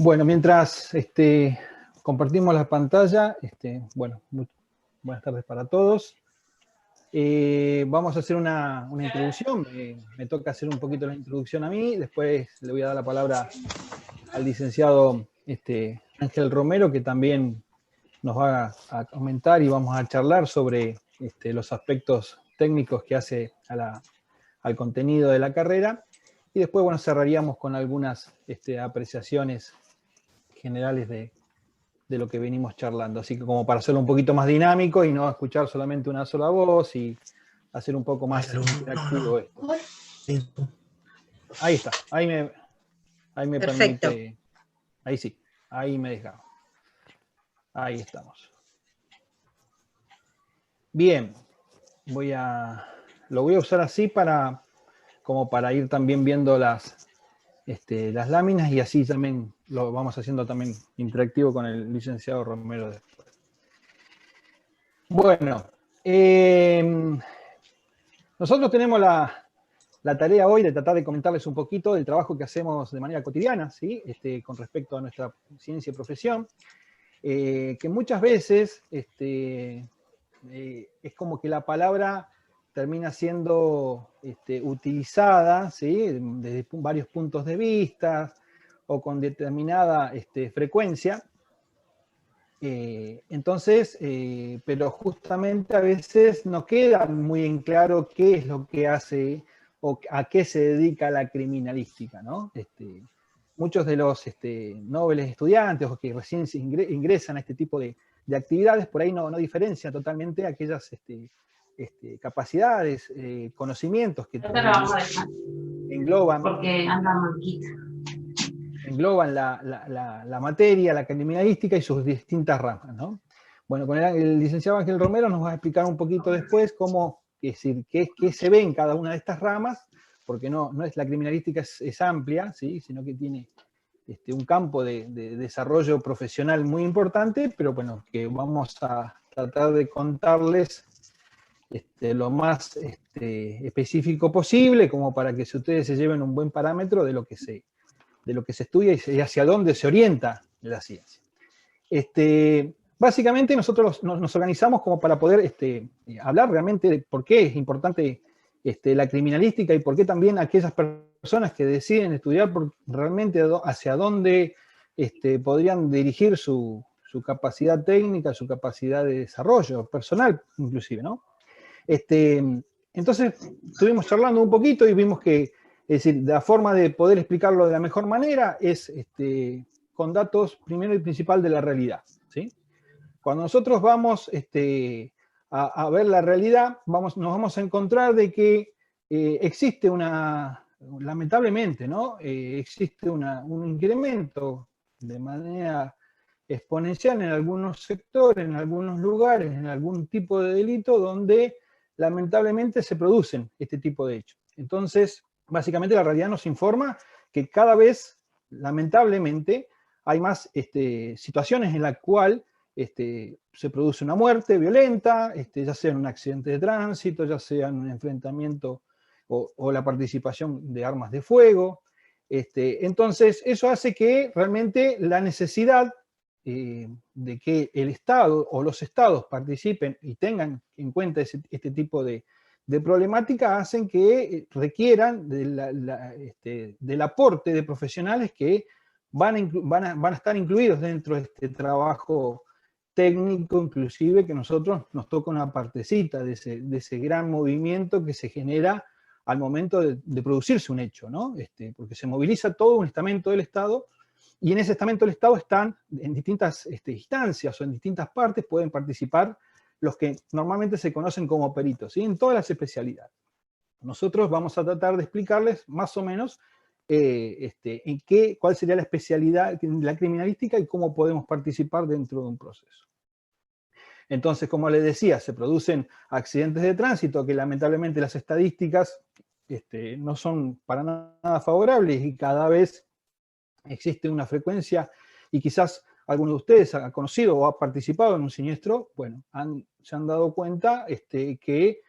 Bueno, mientras compartimos la pantalla, bueno, buenas tardes para todos. Vamos a hacer una introducción. Me toca hacer un poquito la introducción a mí, después le voy a dar la palabra al licenciado Ángel Romero, que también nos va a comentar y vamos a charlar sobre los aspectos técnicos que hace al contenido de la carrera. Y después, bueno, cerraríamos con algunas apreciaciones generales de lo que venimos charlando. Así que como para hacerlo un poquito más dinámico y no escuchar solamente una sola voz y hacer un poco más interactivo esto. Ahí está, ahí me permite, ahí sí, ahí me deja. Ahí estamos. Bien, lo voy a usar así como para ir también viendo las láminas y así también lo vamos haciendo también interactivo con el licenciado Romero después. Bueno, nosotros tenemos la tarea hoy de tratar de comentarles un poquito del trabajo que hacemos de manera cotidiana, ¿sí? Con respecto a nuestra ciencia y profesión, que muchas veces es como que la palabra termina siendo utilizada, ¿sí? Desde varios puntos de vista o con determinada frecuencia. Entonces, pero justamente a veces no queda muy en claro qué es lo que hace o a qué se dedica la criminalística, ¿no? Muchos de los nobles estudiantes o que recién ingresan a este tipo de actividades, por ahí no diferencian totalmente aquellas capacidades, conocimientos que engloban, porque anda manquita. Engloban la materia, la criminalística y sus distintas ramas, ¿no? Bueno, con el licenciado Ángel Romero nos va a explicar un poquito después cómo, es decir, qué se ve en cada una de estas ramas, porque no es la criminalística es amplia, ¿sí? Sino que tiene un campo de desarrollo profesional muy importante, pero bueno, que vamos a tratar de contarles lo más específico posible, como para que ustedes se lleven un buen parámetro de lo que se estudia y hacia dónde se orienta la ciencia. Básicamente nosotros nos organizamos como para poder hablar realmente de por qué es importante la criminalística y por qué también aquellas personas que deciden estudiar realmente hacia dónde podrían dirigir su capacidad técnica, su capacidad de desarrollo personal inclusive, ¿no? Entonces estuvimos charlando un poquito y vimos que, es decir, la forma de poder explicarlo de la mejor manera es con datos, primero y principal, de la realidad, ¿sí? Cuando nosotros vamos a ver la realidad, nos vamos a encontrar de que existe lamentablemente, ¿no? Existe un incremento de manera exponencial en algunos sectores, en algunos lugares, en algún tipo de delito donde lamentablemente se producen este tipo de hechos. Entonces, básicamente la realidad nos informa que cada vez, lamentablemente, hay más situaciones en las cuales se produce una muerte violenta, ya sea en un accidente de tránsito, ya sea en un enfrentamiento o la participación de armas de fuego. Entonces, eso hace que realmente la necesidad de que el Estado o los Estados participen y tengan en cuenta este tipo de problemática hacen que requieran del aporte de profesionales que van a estar incluidos dentro de este trabajo técnico, inclusive que nosotros nos toca una partecita de ese gran movimiento que se genera al momento de producirse un hecho, ¿no? Porque se moviliza todo un estamento del Estado y en ese estamento del Estado están en distintas instancias o en distintas partes, pueden participar los que normalmente se conocen como peritos, ¿sí? En todas las especialidades. Nosotros vamos a tratar de explicarles más o menos cuál sería la especialidad de la criminalística y cómo podemos participar dentro de un proceso. Entonces, como les decía, se producen accidentes de tránsito que lamentablemente las estadísticas no son para nada favorables y cada vez existe una frecuencia y quizás alguno de ustedes ha conocido o ha participado en un siniestro, bueno, se han dado cuenta que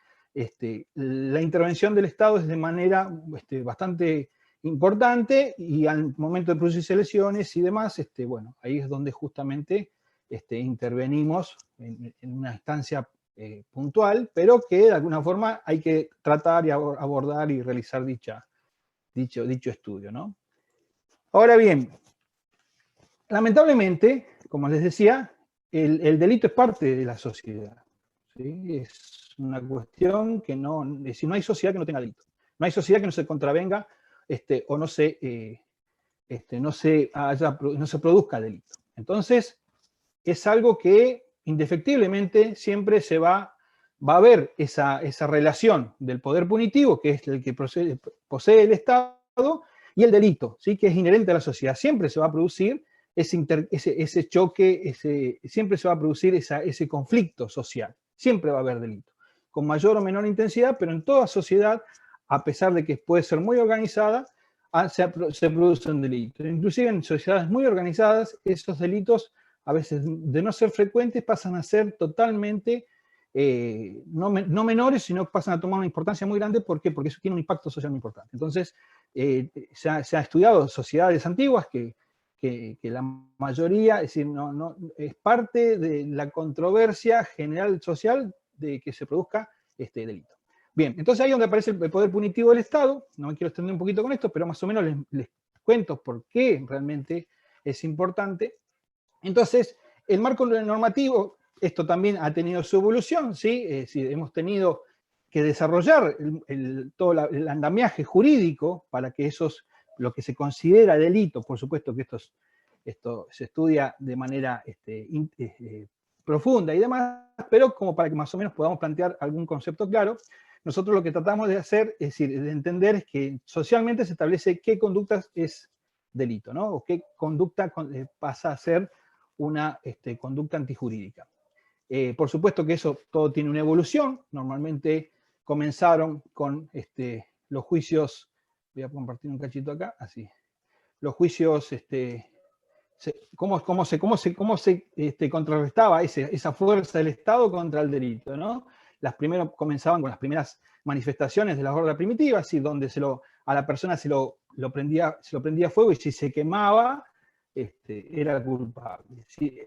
la intervención del Estado es de manera bastante importante, y al momento de producirse lesiones y demás, bueno, ahí es donde justamente intervenimos en una instancia puntual, pero que de alguna forma hay que tratar y abordar y realizar dicho estudio, ¿no? Ahora bien, lamentablemente, como les decía, el delito es parte de la sociedad, ¿sí? Es una cuestión que no, es decir, no hay sociedad que no tenga delito. No hay sociedad que no se contravenga o no se produzca delito. Entonces, es algo que indefectiblemente siempre va a haber esa relación del poder punitivo, que es el que posee el Estado, y el delito, ¿sí? Que es inherente a la sociedad. Siempre se va a producir ese choque, siempre se va a producir ese conflicto social. Siempre va a haber delito, con mayor o menor intensidad, pero en toda sociedad, a pesar de que puede ser muy organizada, se produce un delito. Inclusive en sociedades muy organizadas, esos delitos, a veces de no ser frecuentes, pasan a ser totalmente, no menores, sino que pasan a tomar una importancia muy grande. ¿Por qué? Porque eso tiene un impacto social muy importante. Entonces, se ha estudiado sociedades antiguas que la mayoría, es decir, es parte de la controversia general social de que se produzca este delito. Bien, entonces ahí es donde aparece el poder punitivo del Estado. No me quiero extender un poquito con esto, pero más o menos les cuento por qué realmente es importante. Entonces, el marco normativo, esto también ha tenido su evolución, ¿sí? Es decir, hemos tenido que desarrollar todo el andamiaje jurídico para que lo que se considera delito, por supuesto que esto se estudia de manera profunda y demás, pero como para que más o menos podamos plantear algún concepto claro, nosotros lo que tratamos de hacer, es decir, de entender, es que socialmente se establece qué conductas es delito, ¿no? O qué conducta pasa a ser una conducta antijurídica. Por supuesto que eso todo tiene una evolución. Normalmente comenzaron con los juicios, voy a compartir un cachito acá, así. Los juicios, cómo se contrarrestaba esa fuerza del Estado contra el delito, ¿no? Comenzaban con las primeras manifestaciones de la horda primitiva, así, donde a la persona se lo prendía fuego, y si se quemaba, era culpable.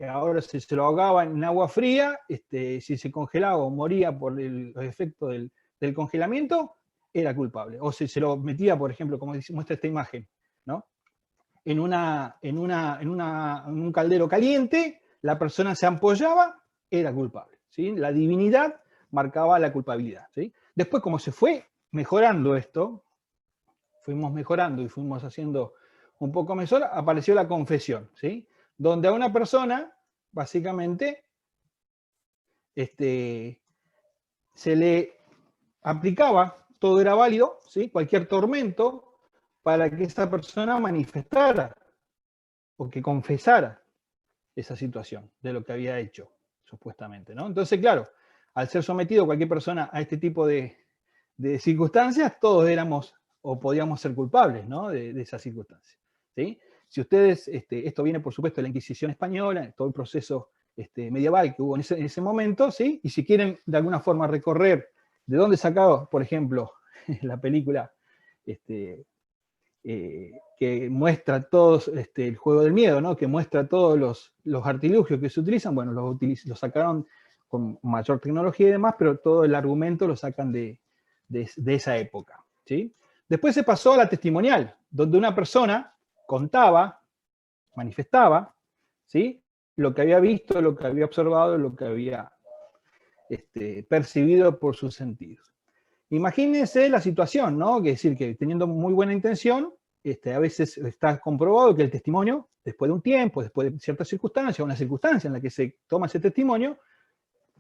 Ahora, si se lo ahogaba en agua fría, si se congelaba o moría por los efectos del congelamiento, era culpable. O si se lo metía, por ejemplo, como muestra esta imagen, ¿no? En un caldero caliente, la persona se ampollaba, era culpable, ¿sí? La divinidad marcaba la culpabilidad, ¿sí? Después, como se fue mejorando esto, fuimos mejorando y fuimos haciendo un poco mejor, apareció la confesión, ¿sí? Donde a una persona, básicamente, se le aplicaba, todo era válido, ¿sí? Cualquier tormento, para que esa persona manifestara o que confesara esa situación de lo que había hecho, supuestamente, ¿no? Entonces, claro, al ser sometido cualquier persona a este tipo de circunstancias, todos éramos o podíamos ser culpables, ¿no? de esas circunstancias, ¿sí? Si ustedes, esto viene por supuesto de la Inquisición española, todo el proceso medieval que hubo en ese momento, ¿sí? Y si quieren de alguna forma recorrer de dónde sacado, por ejemplo, la película que muestra todos el juego del miedo, ¿no? Que muestra todos los artilugios que se utilizan, bueno, los sacaron con mayor tecnología y demás, pero todo el argumento lo sacan de esa época, ¿sí? Después se pasó a la testimonial, donde una persona contaba, manifestaba, ¿sí? Lo que había visto, lo que había observado, lo que había percibido por sus sentidos. Imagínense la situación, ¿no? Que es decir, que teniendo muy buena intención, a veces está comprobado que el testimonio, después de un tiempo, después de ciertas circunstancias, una circunstancia en la que se toma ese testimonio,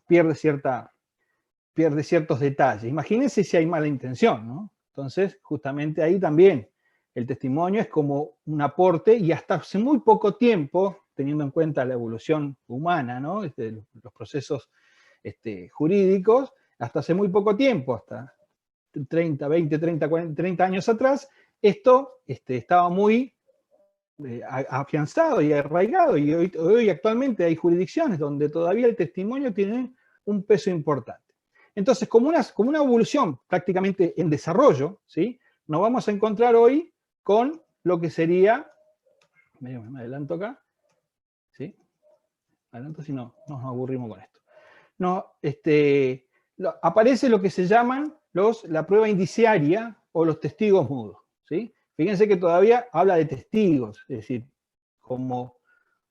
pierde ciertos detalles. Imagínense si hay mala intención, ¿no? Entonces, justamente ahí también el testimonio es como un aporte, y hasta hace muy poco tiempo, teniendo en cuenta la evolución humana, ¿no? Los procesos jurídicos, hasta hace muy poco tiempo, hasta 30, 20, 30, 40, 30 años atrás, esto estaba muy afianzado y arraigado, y hoy actualmente hay jurisdicciones donde todavía el testimonio tiene un peso importante. Entonces, como una evolución prácticamente en desarrollo, ¿sí? Nos vamos a encontrar hoy con lo que sería, me adelanto acá, ¿sí? Adelanto si no, nos aburrimos con esto. No, aparece lo que se llaman la prueba indiciaria o los testigos mudos, ¿sí? Fíjense que todavía habla de testigos, es decir,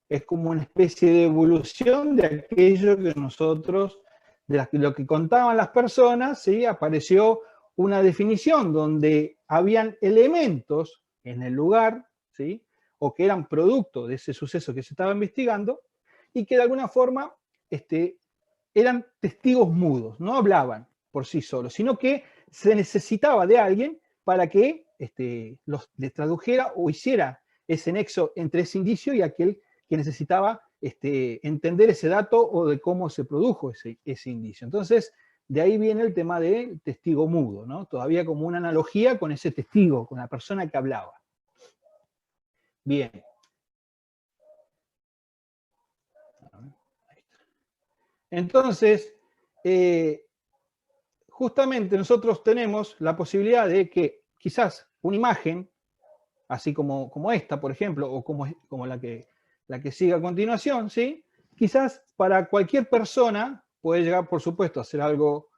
es como una especie de evolución de aquello que nosotros, lo que contaban las personas, ¿sí? Apareció una definición donde habían elementos en el lugar, ¿sí? O que eran producto de ese suceso que se estaba investigando, y que de alguna forma eran testigos mudos, no hablaban por sí solos, sino que se necesitaba de alguien para que les tradujera o hiciera ese nexo entre ese indicio y aquel que necesitaba entender ese dato o de cómo se produjo ese indicio. Entonces, de ahí viene el tema del testigo mudo, ¿no? Todavía como una analogía con ese testigo, con la persona que hablaba. Bien. Entonces, justamente nosotros tenemos la posibilidad de que quizás una imagen, así como esta, por ejemplo, o como la que sigue a continuación, ¿sí? Quizás para cualquier persona puede llegar, por supuesto, a ser algo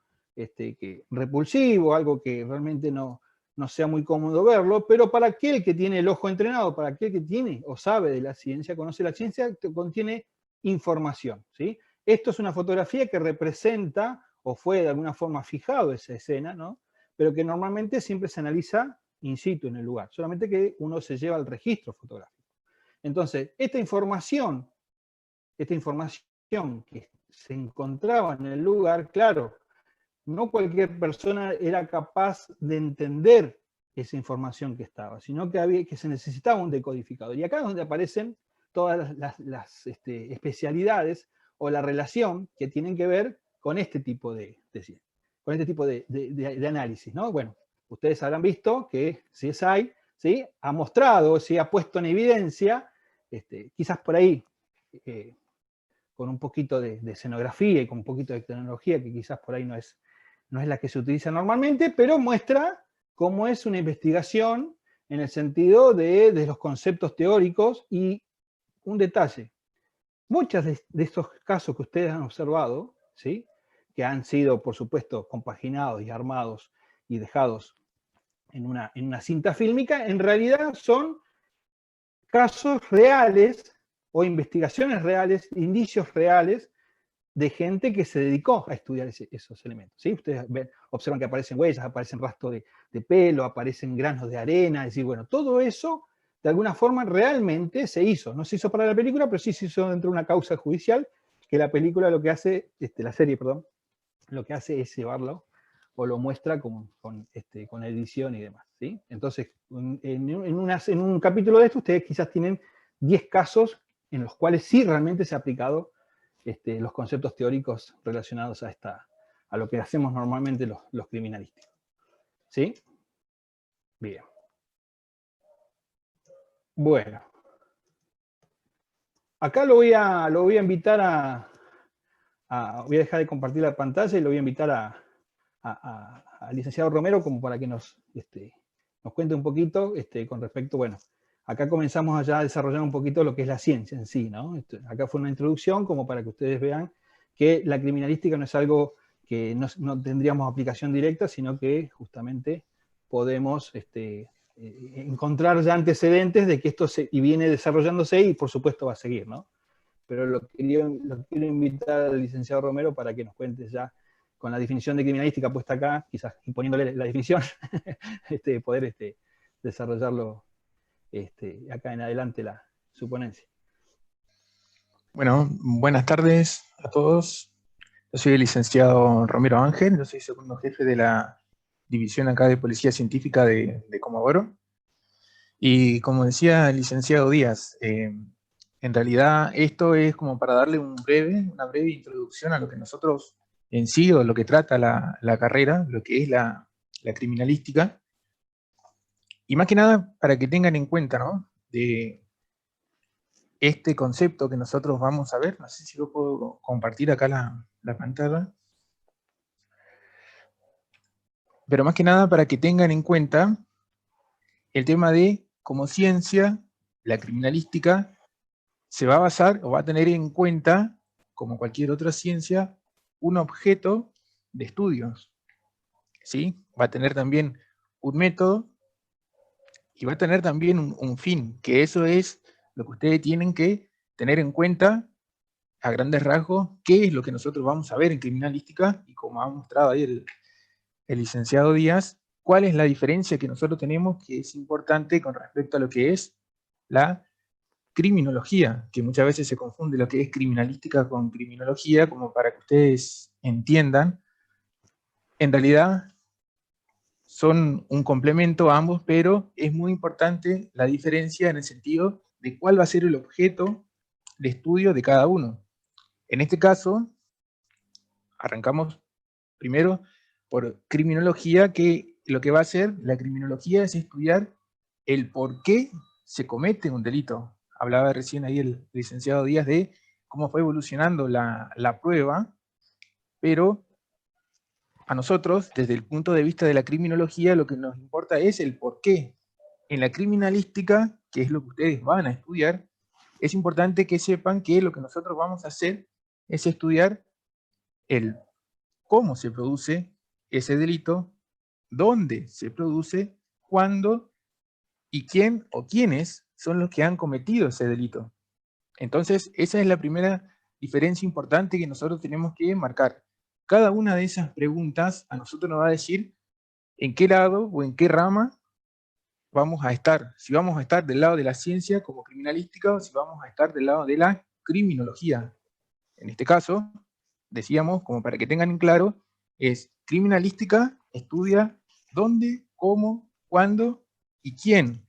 repulsivo, algo que realmente no sea muy cómodo verlo, pero para aquel que tiene el ojo entrenado, para aquel que tiene o sabe de la ciencia, conoce la ciencia, contiene información, ¿sí? Esto es una fotografía que representa, o fue de alguna forma fijado esa escena, ¿no? Pero que normalmente siempre se analiza in situ en el lugar, solamente que uno se lleva al registro fotográfico. Entonces, esta información que se encontraba en el lugar, claro, no cualquier persona era capaz de entender esa información que estaba, sino que se necesitaba un decodificador. Y acá es donde aparecen todas las especialidades o la relación que tienen que ver con este tipo de análisis, ¿no? Bueno, ustedes habrán visto que CSI, ¿sí?, ha mostrado, ¿sí?, ha puesto en evidencia, quizás por ahí, con un poquito de escenografía y con un poquito de tecnología, que quizás por ahí no es la que se utiliza normalmente, pero muestra cómo es una investigación en el sentido de los conceptos teóricos. Y un detalle, muchos de estos casos que ustedes han observado, ¿sí?, que han sido, por supuesto, compaginados y armados y dejados en una cinta fílmica, en realidad son casos reales o investigaciones reales, indicios reales de gente que se dedicó a estudiar esos elementos, ¿sí? Ustedes observan que aparecen huellas, aparecen rastros de pelo, aparecen granos de arena, es decir, bueno, todo eso de alguna forma realmente se hizo. No se hizo para la película, pero sí se hizo dentro de una causa judicial, que la película lo que hace, la serie, perdón, lo que hace es llevarlo o lo muestra con edición y demás, ¿sí? Entonces, en un capítulo de esto, ustedes quizás tienen 10 casos en los cuales sí realmente se ha aplicado los conceptos teóricos relacionados a lo que hacemos normalmente los criminalísticos. ¿Sí? Bien. Bueno. Acá lo voy a invitar voy a dejar de compartir la pantalla y lo voy a invitar al licenciado Romero como para que nos cuente un poquito con respecto, bueno, acá comenzamos ya a desarrollar un poquito lo que es la ciencia en sí, ¿no? Acá fue una introducción como para que ustedes vean que la criminalística no es algo que no tendríamos aplicación directa, sino que justamente podemos encontrar ya antecedentes de que esto viene desarrollándose y por supuesto va a seguir, ¿no? Pero lo quiero invitar al licenciado Romero para que nos cuente ya con la definición de criminalística puesta acá, quizás imponiéndole la definición, poder desarrollarlo acá en adelante su ponencia. Bueno, buenas tardes a todos. Yo soy el licenciado Romero Ángel, yo soy segundo jefe de la división acá de Policía Científica de Comodoro. Y como decía el licenciado Díaz, en realidad esto es como para darle una breve introducción a lo que nosotros en sí, o lo que trata la carrera, lo que es la criminalística. Y más que nada para que tengan en cuenta, ¿no?, de este concepto que nosotros vamos a ver. No sé si lo puedo compartir acá la pantalla. Pero más que nada para que tengan en cuenta el tema de como ciencia, la criminalística se va a basar o va a tener en cuenta, como cualquier otra ciencia, un objeto de estudios, ¿sí? Va a tener también un método y va a tener también un fin, que eso es lo que ustedes tienen que tener en cuenta a grandes rasgos, qué es lo que nosotros vamos a ver en criminalística, y como ha mostrado ahí el licenciado Díaz, cuál es la diferencia que nosotros tenemos, que es importante con respecto a lo que es la criminología, que muchas veces se confunde lo que es criminalística con criminología, como para que ustedes entiendan. En realidad son un complemento a ambos, pero es muy importante la diferencia en el sentido de cuál va a ser el objeto de estudio de cada uno. En este caso, arrancamos primero por criminología, que lo que va a hacer la criminología es estudiar el por qué se comete un delito. Hablaba recién ahí el licenciado Díaz de cómo fue evolucionando la prueba, pero a nosotros, desde el punto de vista de la criminología, lo que nos importa es el por qué. En la criminalística, que es lo que ustedes van a estudiar, es importante que sepan que lo que nosotros vamos a hacer es estudiar el cómo se produce ese delito, dónde se produce, cuándo y quién o quiénes son los que han cometido ese delito. Entonces, esa es la primera diferencia importante que nosotros tenemos que marcar. Cada una de esas preguntas a nosotros nos va a decir en qué lado o en qué rama vamos a estar. Si vamos a estar del lado de la ciencia como criminalística o si vamos a estar del lado de la criminología. En este caso, decíamos, como para que tengan en claro, es criminalística, estudia dónde, cómo, cuándo y quién.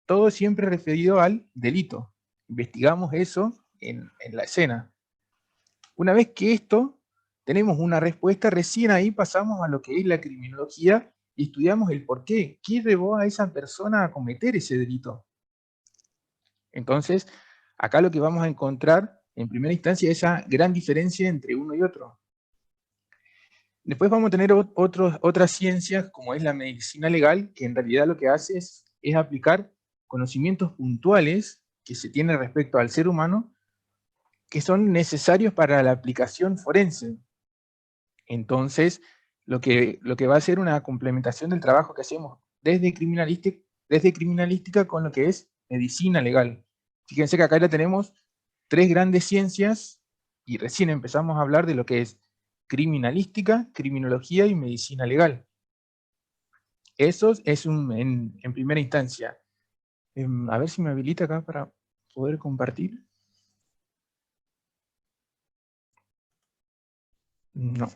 Todo siempre referido al delito. Investigamos eso en la escena. Una vez que esto tenemos una respuesta, recién ahí pasamos a lo que es la criminología y estudiamos el por qué. ¿Qué llevó a esa persona a cometer ese delito? Entonces, acá lo que vamos a encontrar en primera instancia es esa gran diferencia entre uno y otro. Después vamos a tener otras ciencias, como es la medicina legal, que en realidad lo que hace es aplicar conocimientos puntuales que se tienen respecto al ser humano, que son necesarios para la aplicación forense. Entonces, lo que va a ser una complementación del trabajo que hacemos desde criminalística con lo que es medicina legal. Fíjense que acá ya tenemos tres grandes ciencias y recién empezamos a hablar de lo que es criminalística, criminología y medicina legal. Eso es en primera instancia. A ver si me habilita acá para poder compartir. No.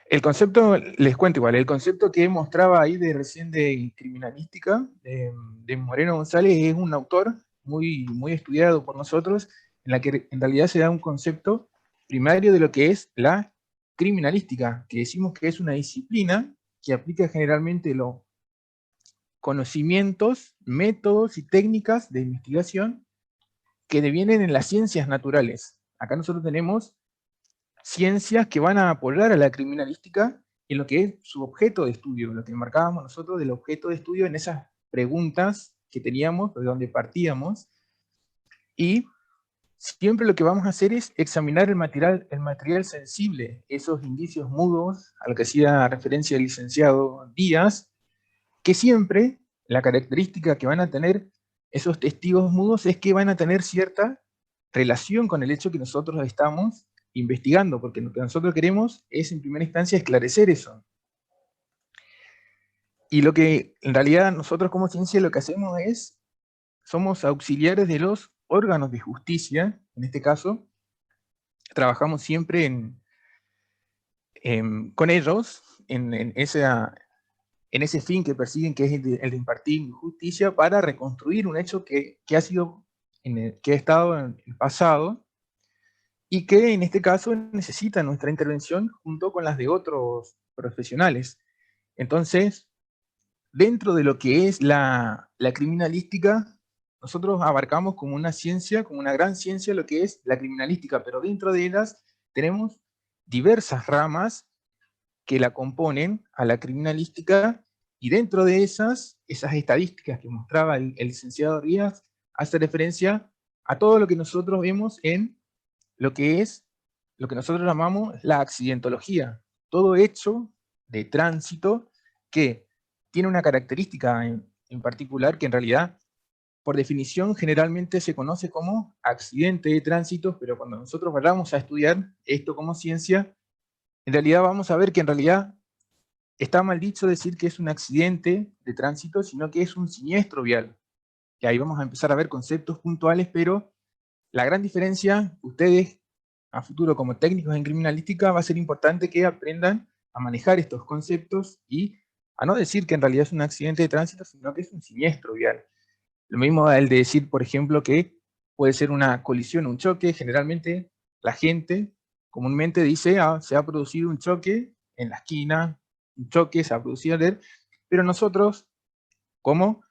El concepto, les cuento igual, el concepto que mostraba ahí de recién de criminalística, de Moreno González, es un autor muy, muy estudiado por nosotros, en la que en realidad se da un concepto primario de lo que es la criminalística, que decimos que es una disciplina que aplica generalmente los conocimientos, métodos y técnicas de investigación que devienen en las ciencias naturales. Acá nosotros tenemos ciencias que van a apoyar a la criminalística en lo que es su objeto de estudio, lo que marcábamos nosotros del objeto de estudio en esas preguntas que teníamos, de donde partíamos, y siempre lo que vamos a hacer es examinar el material sensible, esos indicios mudos, al que hacía referencia el licenciado Díaz, que siempre la característica que van a tener esos testigos mudos es que van a tener cierta relación con el hecho que nosotros estamos investigando, porque lo que nosotros queremos es en primera instancia esclarecer eso. Y lo que en realidad nosotros como ciencia lo que hacemos es, somos auxiliares de los órganos de justicia, en este caso, trabajamos siempre con ellos, en ese fin que persiguen, que es el de impartir justicia para reconstruir un hecho que ha estado en el pasado y que en este caso necesita nuestra intervención junto con las de otros profesionales. Entonces, dentro de lo que es la criminalística, nosotros abarcamos como una ciencia, como una gran ciencia, lo que es la criminalística, pero dentro de ellas tenemos diversas ramas que la componen a la criminalística, y dentro de esas esas estadísticas que mostraba el licenciado Rías, hace referencia a todo lo que nosotros vemos en lo que es, lo que nosotros llamamos la accidentología. Todo hecho de tránsito que tiene una característica en particular que en realidad, por definición, generalmente se conoce como accidente de tránsito, pero cuando nosotros vayamos a estudiar esto como ciencia, en realidad vamos a ver que en realidad está mal dicho decir que es un accidente de tránsito, sino que es un siniestro vial. Y ahí vamos a empezar a ver conceptos puntuales, pero la gran diferencia, ustedes a futuro como técnicos en criminalística, va a ser importante que aprendan a manejar estos conceptos y a no decir que en realidad es un accidente de tránsito, sino que es un siniestro vial. Lo mismo el de decir, por ejemplo, que puede ser una colisión, un choque. Generalmente la gente comúnmente dice, se ha producido un choque en la esquina, un choque se ha producido ayer, pero nosotros, como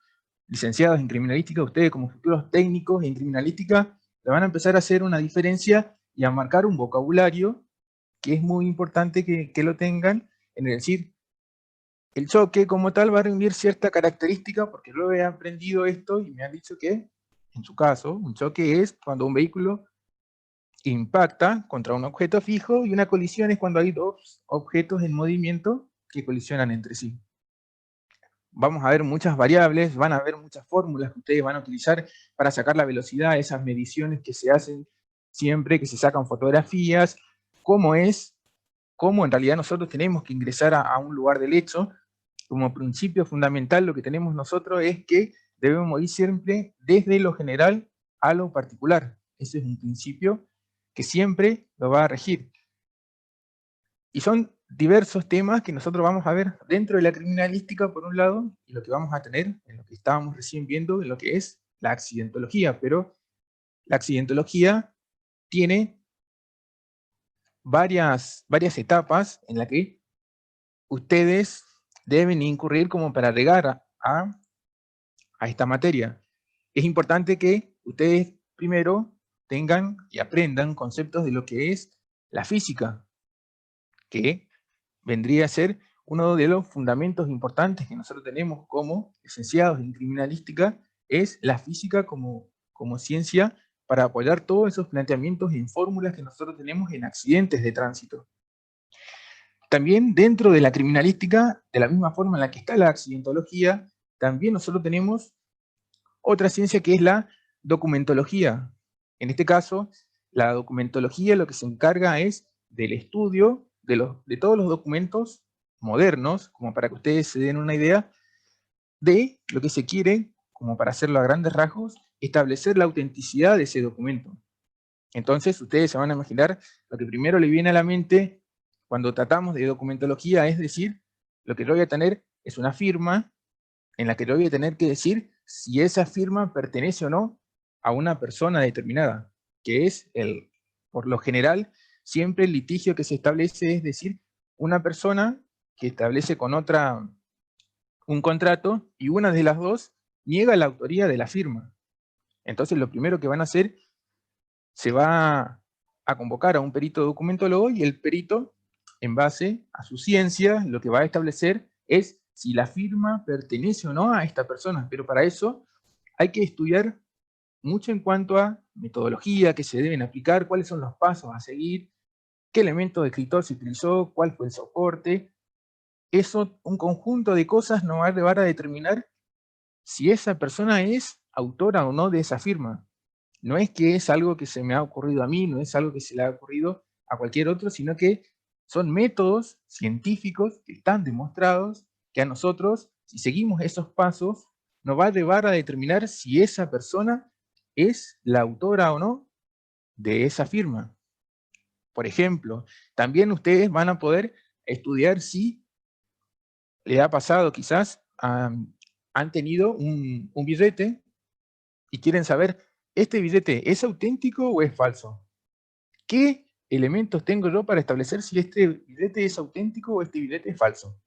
licenciados en criminalística, ustedes como futuros técnicos en criminalística, le van a empezar a hacer una diferencia y a marcar un vocabulario que es muy importante que lo tengan, en decir, el choque como tal va a reunir cierta característica, porque yo he aprendido esto y me han dicho que, en su caso, un choque es cuando un vehículo impacta contra un objeto fijo y una colisión es cuando hay dos objetos en movimiento que colisionan entre sí. Vamos a ver muchas variables, van a haber muchas fórmulas que ustedes van a utilizar para sacar la velocidad, esas mediciones que se hacen siempre que se sacan fotografías, cómo en realidad nosotros tenemos que ingresar a un lugar del hecho. Como principio fundamental lo que tenemos nosotros es que debemos ir siempre desde lo general a lo particular. Ese es un principio que siempre lo va a regir. Y son diversos temas que nosotros vamos a ver dentro de la criminalística, por un lado, y lo que vamos a tener en lo que estábamos recién viendo, en lo que es la accidentología. Pero la accidentología tiene varias etapas en las que ustedes deben incurrir como para llegar a esta materia. Es importante que ustedes primero tengan y aprendan conceptos de lo que es la física, que vendría a ser uno de los fundamentos importantes que nosotros tenemos como licenciados en criminalística, es la física como ciencia para apoyar todos esos planteamientos en fórmulas que nosotros tenemos en accidentes de tránsito. También dentro de la criminalística, de la misma forma en la que está la accidentología, también nosotros tenemos otra ciencia que es la documentología. En este caso, la documentología lo que se encarga es del estudio de todos los documentos modernos, como para que ustedes se den una idea de lo que se quiere, como para hacerlo a grandes rasgos, establecer la autenticidad de ese documento. Entonces, ustedes se van a imaginar, lo que primero le viene a la mente cuando tratamos de documentología, es decir, lo que yo voy a tener es una firma en la que yo voy a tener que decir si esa firma pertenece o no a una persona determinada, que es, por lo general, siempre el litigio que se establece, es decir, una persona que establece con otra un contrato y una de las dos niega la autoría de la firma. Entonces lo primero que van a hacer, se va a convocar a un perito documentólogo y el perito, en base a su ciencia, lo que va a establecer es si la firma pertenece o no a esta persona. Pero para eso hay que estudiar mucho en cuanto a metodología que se deben aplicar, cuáles son los pasos a seguir, qué elemento de escritor se utilizó, cuál fue el soporte. Eso, un conjunto de cosas nos va a llevar a determinar si esa persona es autora o no de esa firma. No es que es algo que se me ha ocurrido a mí, no es algo que se le ha ocurrido a cualquier otro, sino que son métodos científicos que están demostrados que a nosotros, si seguimos esos pasos, nos va a llevar a determinar si esa persona es la autora o no de esa firma. Por ejemplo, también ustedes van a poder estudiar si le ha pasado quizás, han tenido un billete y quieren saber, ¿este billete es auténtico o es falso? ¿Qué elementos tengo yo para establecer si este billete es auténtico o este billete es falso?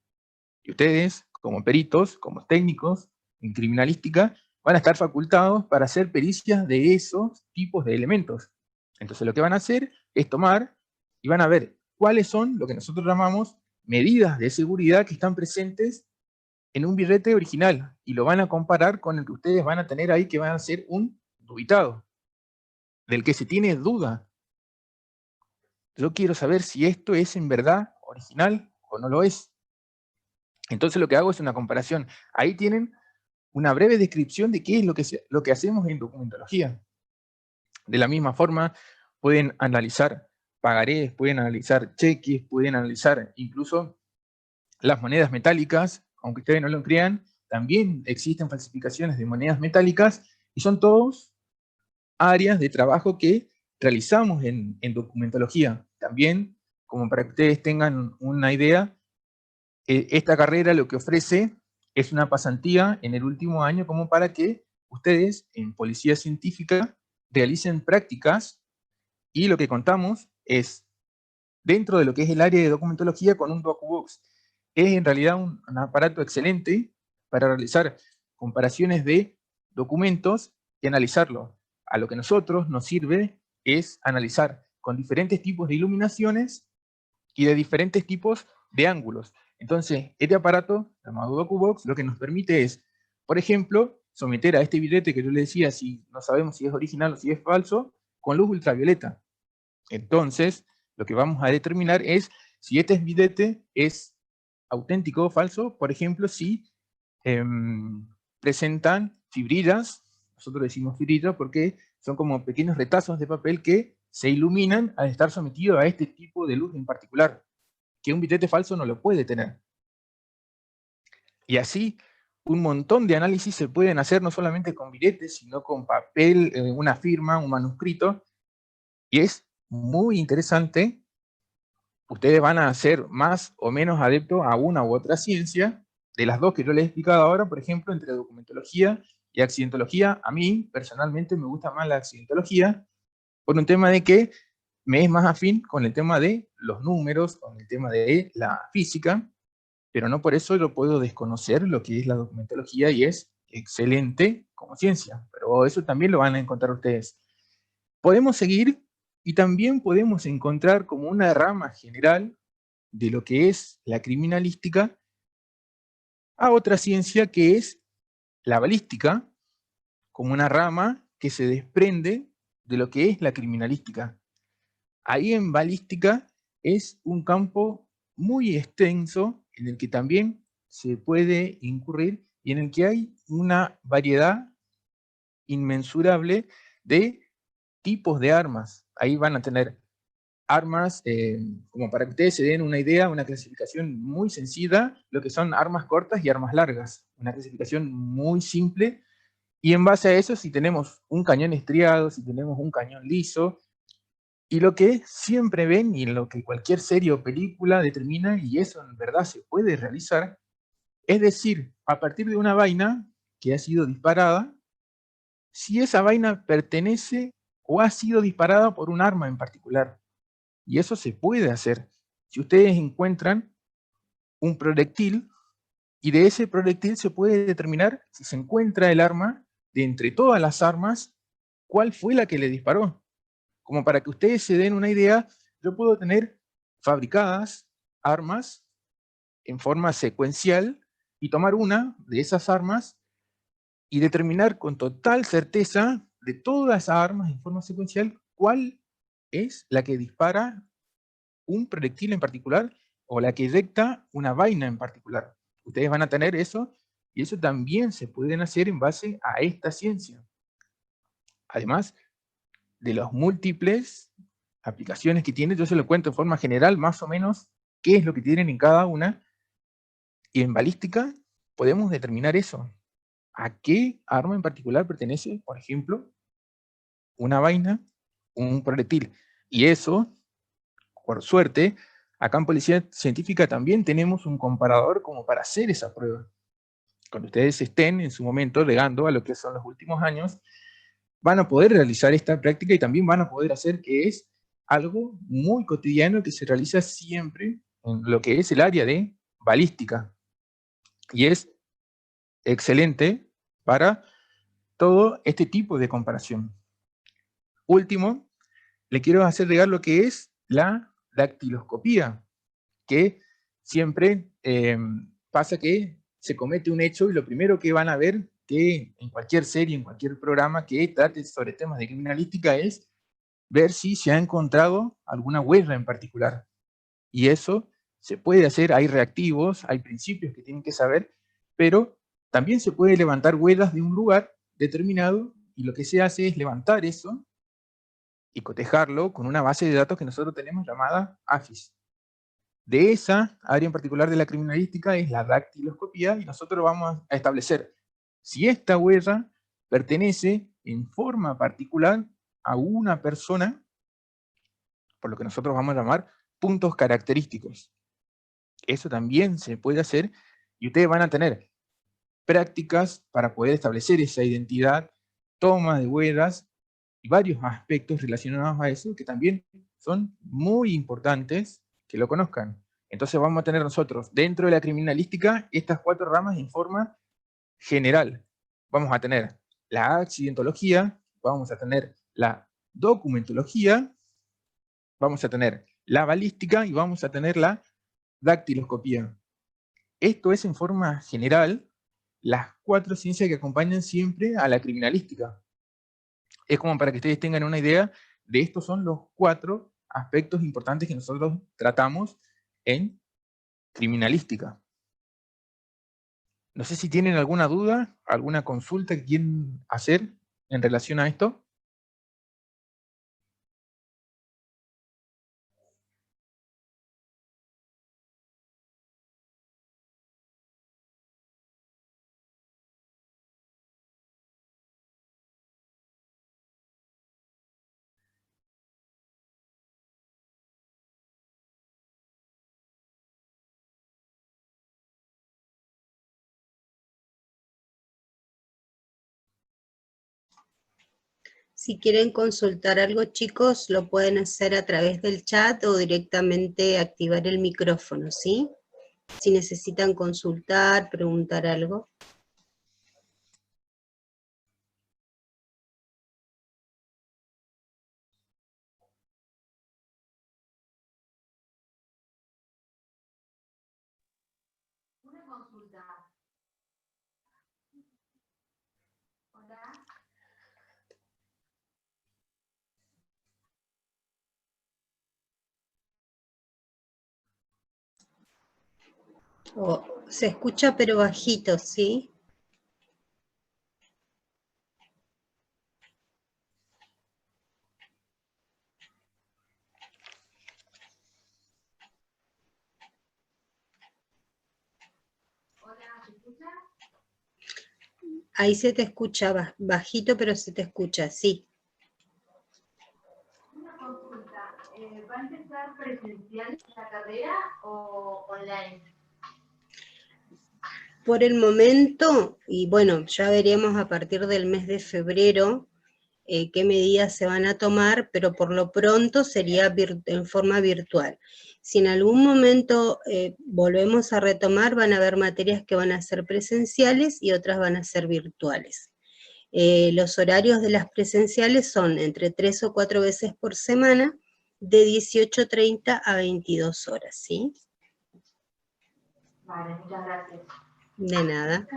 Y ustedes, como peritos, como técnicos en criminalística, van a estar facultados para hacer pericias de esos tipos de elementos. Entonces lo que van a hacer es tomar y van a ver cuáles son lo que nosotros llamamos medidas de seguridad que están presentes en un birrete original y lo van a comparar con el que ustedes van a tener ahí, que van a ser un dubitado, del que se tiene duda. Yo quiero saber si esto es en verdad original o no lo es. Entonces lo que hago es una comparación. Ahí tienen una breve descripción de qué es lo que hacemos en documentología. De la misma forma, pueden analizar pagarés, pueden analizar cheques, pueden analizar incluso las monedas metálicas, aunque ustedes no lo crean, también existen falsificaciones de monedas metálicas y son todos áreas de trabajo que realizamos en documentología. También, como para que ustedes tengan una idea, esta carrera lo que ofrece es una pasantía en el último año como para que ustedes en Policía Científica realicen prácticas y lo que contamos es dentro de lo que es el área de documentología con un DocuBox. Es en realidad un aparato excelente para realizar comparaciones de documentos y analizarlo. A lo que a nosotros nos sirve es analizar con diferentes tipos de iluminaciones y de diferentes tipos de ángulos. Entonces, este aparato, llamado DocuBox, lo que nos permite es, por ejemplo, someter a este billete que yo le decía, si no sabemos si es original o si es falso, con luz ultravioleta. Entonces, lo que vamos a determinar es si este billete es auténtico o falso, por ejemplo, si presentan fibrillas, nosotros decimos fibrillas porque son como pequeños retazos de papel que se iluminan al estar sometido a este tipo de luz en particular, que un billete falso no lo puede tener. Y así, un montón de análisis se pueden hacer no solamente con billetes, sino con papel, una firma, un manuscrito, y es muy interesante. Ustedes van a ser más o menos adeptos a una u otra ciencia, de las dos que yo les he explicado ahora, por ejemplo, entre documentología y accidentología. A mí, personalmente, me gusta más la accidentología, por un tema de que me es más afín con el tema de los números, con el tema de la física, pero no por eso yo puedo desconocer lo que es la documentología y es excelente como ciencia, pero eso también lo van a encontrar ustedes. Podemos seguir y también podemos encontrar como una rama general de lo que es la criminalística a otra ciencia que es la balística, como una rama que se desprende de lo que es la criminalística. Ahí en balística es un campo muy extenso en el que también se puede incurrir y en el que hay una variedad inmensurable de tipos de armas. Ahí van a tener armas, como para que ustedes se den una idea, una clasificación muy sencilla, lo que son armas cortas y armas largas. Una clasificación muy simple. Y en base a eso, si tenemos un cañón estriado, si tenemos un cañón liso, y lo que siempre ven y lo que cualquier serie o película determina, y eso en verdad se puede realizar, es decir, a partir de una vaina que ha sido disparada, si esa vaina pertenece o ha sido disparada por un arma en particular. Y eso se puede hacer. Si ustedes encuentran un proyectil, y de ese proyectil se puede determinar si se encuentra el arma, de entre todas las armas, cuál fue la que le disparó. Como para que ustedes se den una idea, yo puedo tener fabricadas armas en forma secuencial y tomar una de esas armas y determinar con total certeza de todas esas armas en forma secuencial cuál es la que dispara un proyectil en particular o la que eyecta una vaina en particular. Ustedes van a tener eso y eso también se pueden hacer en base a esta ciencia. Además de las múltiples aplicaciones que tiene, yo se lo cuento en forma general más o menos qué es lo que tienen en cada una, y en balística podemos determinar eso. ¿A qué arma en particular pertenece, por ejemplo, una vaina, un proyectil? Y eso, por suerte, acá en Policía Científica también tenemos un comparador como para hacer esa prueba. Cuando ustedes estén en su momento llegando a lo que son los últimos años, van a poder realizar esta práctica y también van a poder hacer que es algo muy cotidiano que se realiza siempre en lo que es el área de balística. Y es excelente para todo este tipo de comparación. Último, le quiero hacer llegar lo que es la dactiloscopía, que siempre pasa que se comete un hecho y lo primero que van a ver que en cualquier serie, en cualquier programa que trate sobre temas de criminalística es ver si se ha encontrado alguna huella en particular. Y eso se puede hacer, hay reactivos, hay principios que tienen que saber, pero también se puede levantar huellas de un lugar determinado y lo que se hace es levantar eso y cotejarlo con una base de datos que nosotros tenemos llamada AFIS. De esa área en particular de la criminalística es la dactiloscopía y nosotros vamos a establecer si esta huella pertenece en forma particular a una persona, por lo que nosotros vamos a llamar puntos característicos. Eso también se puede hacer y ustedes van a tener prácticas para poder establecer esa identidad, toma de huellas y varios aspectos relacionados a eso que también son muy importantes que lo conozcan. Entonces vamos a tener nosotros dentro de la criminalística estas 4 ramas en forma general. Vamos a tener la accidentología, vamos a tener la documentología, vamos a tener la balística y vamos a tener la dactiloscopía. Esto es en forma general las 4 ciencias que acompañan siempre a la criminalística. Es como para que ustedes tengan una idea de estos son los 4 aspectos importantes que nosotros tratamos en criminalística. No sé si tienen alguna duda, alguna consulta que quieren hacer en relación a esto. Si quieren consultar algo, chicos, lo pueden hacer a través del chat o directamente activar el micrófono, ¿sí? Si necesitan consultar, preguntar algo. Una consulta. Hola. Oh, se escucha pero bajito, ¿sí? Hola, ¿se escucha? Ahí se te escucha bajito, pero se te escucha, sí. Una consulta. ¿Va a empezar presencial la carrera o online? Por el momento, y bueno, ya veremos a partir del mes de febrero qué medidas se van a tomar, pero por lo pronto sería en forma virtual. Si en algún momento volvemos a retomar, van a haber materias que van a ser presenciales y otras van a ser virtuales. Los horarios de las presenciales son entre 3 o 4 veces por semana, de 18:30 a 22 horas, ¿sí? Vale, muchas gracias. De nada.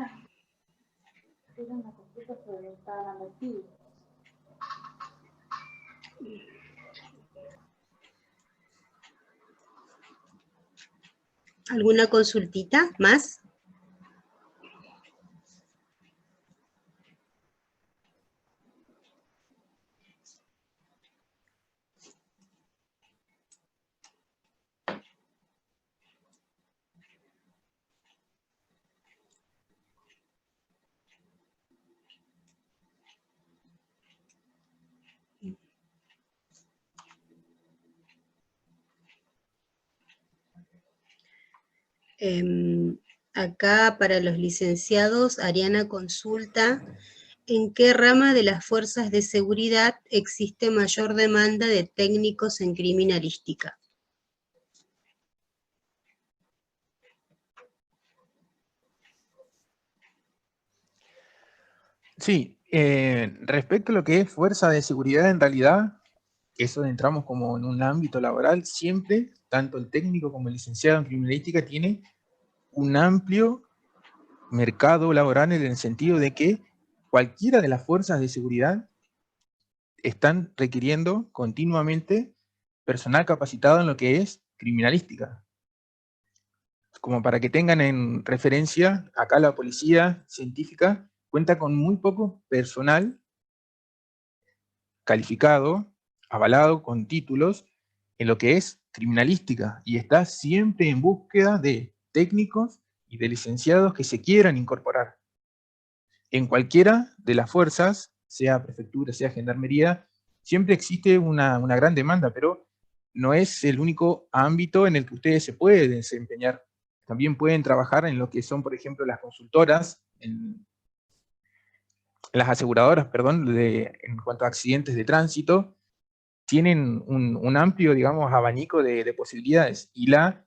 Era una consulta sobre el programa activo. ¿Alguna consultita más? Acá para los licenciados harían consulta en qué rama de las fuerzas de seguridad existe mayor demanda de técnicos en criminalística. Sí, respecto a lo que es fuerza de seguridad, en realidad, eso entramos como en un ámbito laboral, siempre, tanto el técnico como el licenciado en criminalística tiene un amplio mercado laboral en el sentido de que cualquiera de las fuerzas de seguridad están requiriendo continuamente personal capacitado en lo que es criminalística. Como para que tengan en referencia, acá la policía científica cuenta con muy poco personal calificado, avalado con títulos en lo que es criminalística, y está siempre en búsqueda de técnicos y de licenciados que se quieran incorporar. En cualquiera de las fuerzas, sea prefectura, sea gendarmería, siempre existe una gran demanda, pero no es el único ámbito en el que ustedes se pueden desempeñar. También pueden trabajar en lo que son, por ejemplo, las consultoras, en las aseguradoras, perdón, en cuanto a accidentes de tránsito, tienen un amplio, digamos, abanico de posibilidades. Y la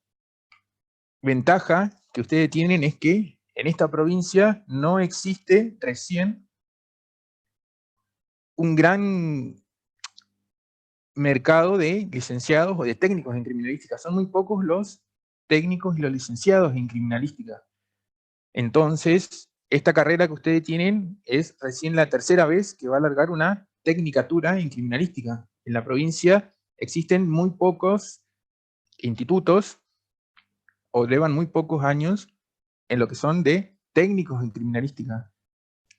ventaja que ustedes tienen es que en esta provincia no existe recién un gran mercado de licenciados o de técnicos en criminalística. Son muy pocos los técnicos y los licenciados en criminalística. Entonces, esta carrera que ustedes tienen es recién la tercera vez que va a alargar una tecnicatura en criminalística. En la provincia existen muy pocos institutos o llevan muy pocos años en lo que son de técnicos en criminalística.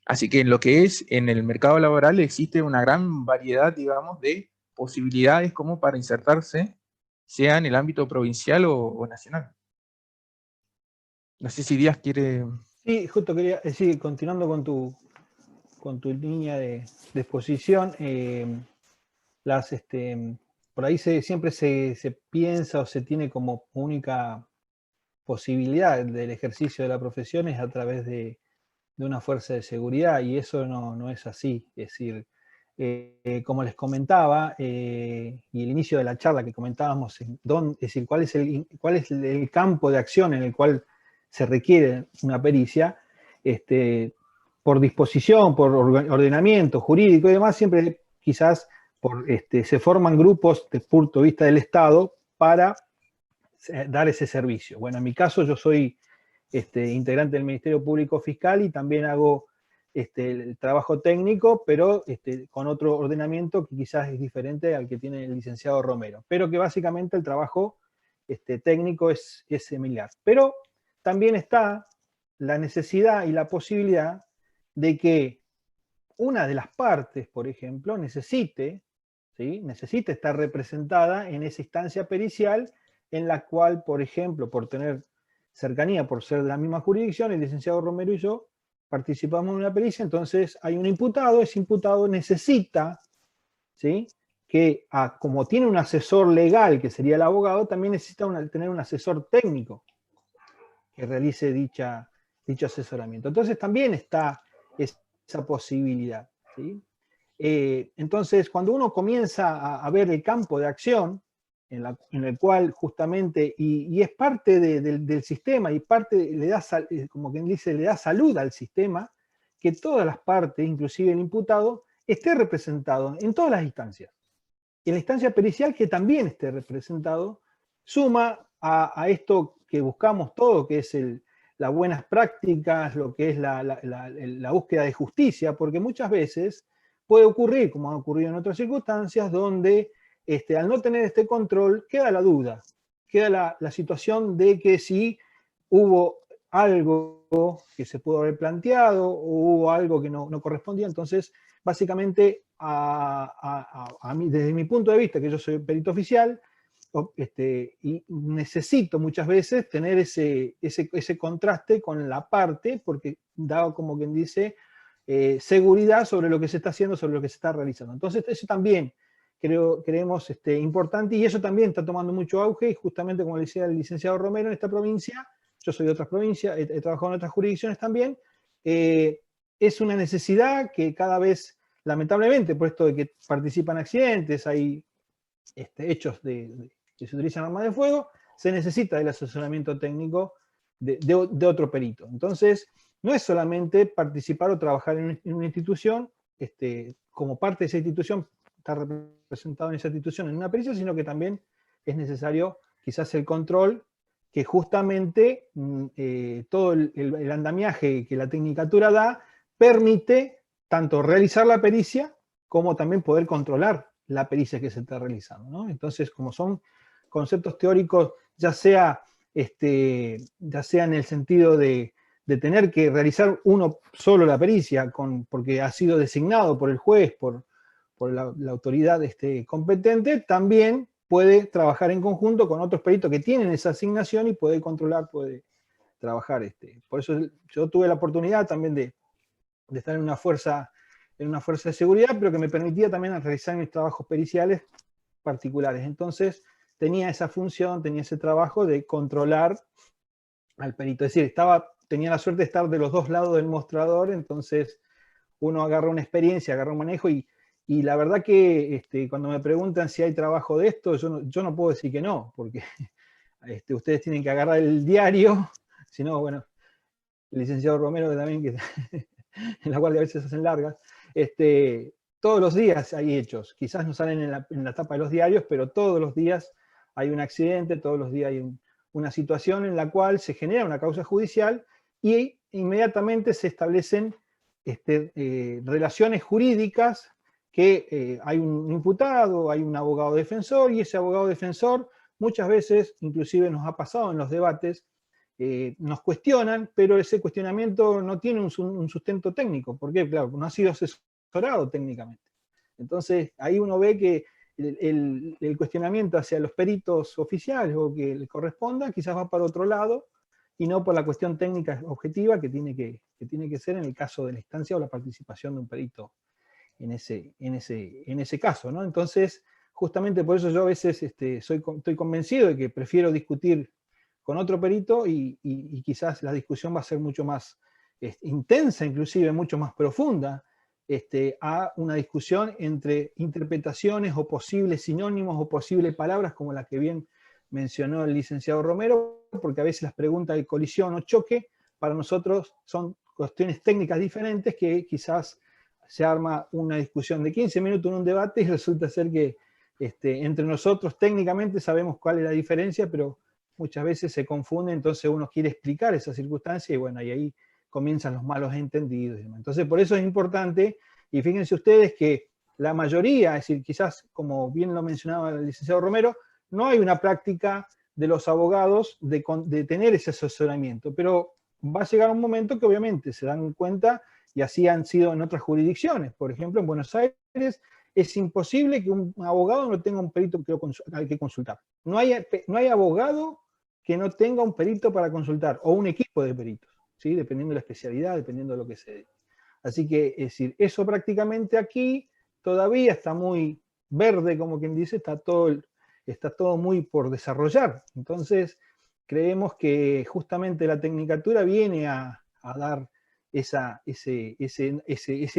Así que en lo que es en el mercado laboral existe una gran variedad, digamos, de posibilidades como para insertarse, sea en el ámbito provincial o nacional. No sé si Díaz quiere... Sí, justo quería decir, continuando con tu línea de exposición, por ahí siempre se piensa o se tiene como única posibilidad del ejercicio de la profesión es a través de una fuerza de seguridad, y eso no es así. Es decir, como les comentaba, y el inicio de la charla que comentábamos, es decir, cuál es el campo de acción en el cual se requiere una pericia, por disposición, por ordenamiento jurídico y demás, siempre quizás se forman grupos desde el punto de vista del Estado para dar ese servicio. Bueno, en mi caso yo soy integrante del Ministerio Público Fiscal y también hago el trabajo técnico, pero con otro ordenamiento que quizás es diferente al que tiene el licenciado Romero, pero que básicamente el trabajo técnico es similar. Pero también está la necesidad y la posibilidad de que una de las partes, por ejemplo, necesite estar representada en esa instancia pericial en la cual, por ejemplo, por tener cercanía, por ser de la misma jurisdicción, el licenciado Romero y yo participamos en una pericia, entonces hay un imputado, ese imputado necesita, ¿sí?, que como tiene un asesor legal, que sería el abogado, también necesita tener un asesor técnico que realice dicho asesoramiento. Entonces también está esa posibilidad, ¿sí? Entonces, cuando uno comienza a ver el campo de acción, en el cual justamente, y es parte del sistema, y parte le da, como quien dice, le da salud al sistema, que todas las partes, inclusive el imputado, esté representado en todas las instancias. Y en la instancia pericial que también esté representado, suma a esto que buscamos todo, que es las buenas prácticas, lo que es la búsqueda de justicia, porque muchas veces puede ocurrir, como ha ocurrido en otras circunstancias, donde al no tener este control queda la duda, queda la situación de que si hubo algo que se pudo haber planteado o hubo algo que no correspondía. Entonces, básicamente, a mí, desde mi punto de vista, que yo soy perito oficial, y necesito muchas veces tener ese contraste con la parte, porque da, como quien dice, seguridad sobre lo que se está haciendo, sobre lo que se está realizando. Entonces, eso también creemos importante, y eso también está tomando mucho auge, y justamente como le decía el licenciado Romero, en esta provincia, yo soy de otras provincias, he trabajado en otras jurisdicciones también, es una necesidad que cada vez, lamentablemente, por esto de que participan accidentes, hay hechos que se utilizan armas de fuego, se necesita del asesoramiento técnico de otro perito. Entonces, no es solamente participar o trabajar en una institución, como parte de esa institución, estar representado en esa institución en una pericia, sino que también es necesario quizás el control que justamente todo el andamiaje que la tecnicatura da permite tanto realizar la pericia como también poder controlar la pericia que se está realizando, ¿no? Entonces, como son conceptos teóricos, ya sea en el sentido de tener que realizar uno solo la pericia, porque ha sido designado por el juez, por la autoridad competente, también puede trabajar en conjunto con otros peritos que tienen esa asignación y puede controlar, puede trabajar. Por eso yo tuve la oportunidad también de estar en una fuerza de seguridad, pero que me permitía también realizar mis trabajos periciales particulares. Entonces tenía esa función, tenía ese trabajo de controlar al perito. Es decir, tenía la suerte de estar de los dos lados del mostrador, entonces uno agarra una experiencia, agarra un manejo y la verdad que cuando me preguntan si hay trabajo de esto, yo no puedo decir que no, porque ustedes tienen que agarrar el diario, si no, bueno, el licenciado Romero que también, que en la guardia a veces se hacen largas, todos los días hay hechos, quizás no salen en la tapa de los diarios, pero todos los días hay un accidente, todos los días hay una situación en la cual se genera una causa judicial y inmediatamente se establecen relaciones jurídicas que hay un imputado, hay un abogado defensor, y ese abogado defensor muchas veces, inclusive nos ha pasado en los debates, nos cuestionan, pero ese cuestionamiento no tiene un sustento técnico. ¿Por qué? Claro, no ha sido asesorado técnicamente. Entonces, ahí uno ve que el cuestionamiento hacia los peritos oficiales o que le corresponda, quizás va para otro lado, y no por la cuestión técnica objetiva que tiene que ser en el caso de la instancia o la participación de un perito en ese caso, ¿no? Entonces, justamente por eso yo a veces estoy convencido de que prefiero discutir con otro perito y quizás la discusión va a ser mucho más intensa, inclusive mucho más profunda, a una discusión entre interpretaciones o posibles sinónimos o posibles palabras como la que bien mencionó el licenciado Romero, porque a veces las preguntas de colisión o choque para nosotros son cuestiones técnicas diferentes que quizás se arma una discusión de 15 minutos en un debate y resulta ser que entre nosotros técnicamente sabemos cuál es la diferencia, pero muchas veces se confunde, entonces uno quiere explicar esa circunstancia y bueno, y ahí comienzan los malos entendidos. Entonces por eso es importante, y fíjense ustedes que la mayoría, es decir, quizás como bien lo mencionaba el licenciado Romero, no hay una práctica de los abogados de tener ese asesoramiento, pero va a llegar un momento que obviamente se dan cuenta, y así han sido en otras jurisdicciones. Por ejemplo, en Buenos Aires es imposible que un abogado no tenga un perito al que consultar. No hay abogado que no tenga un perito para consultar, o un equipo de peritos, ¿sí? Dependiendo de la especialidad, dependiendo de lo que se dé. Así que, es decir, eso prácticamente aquí todavía está muy verde, como quien dice, está todo muy por desarrollar. Entonces, creemos que justamente la tecnicatura viene a dar ese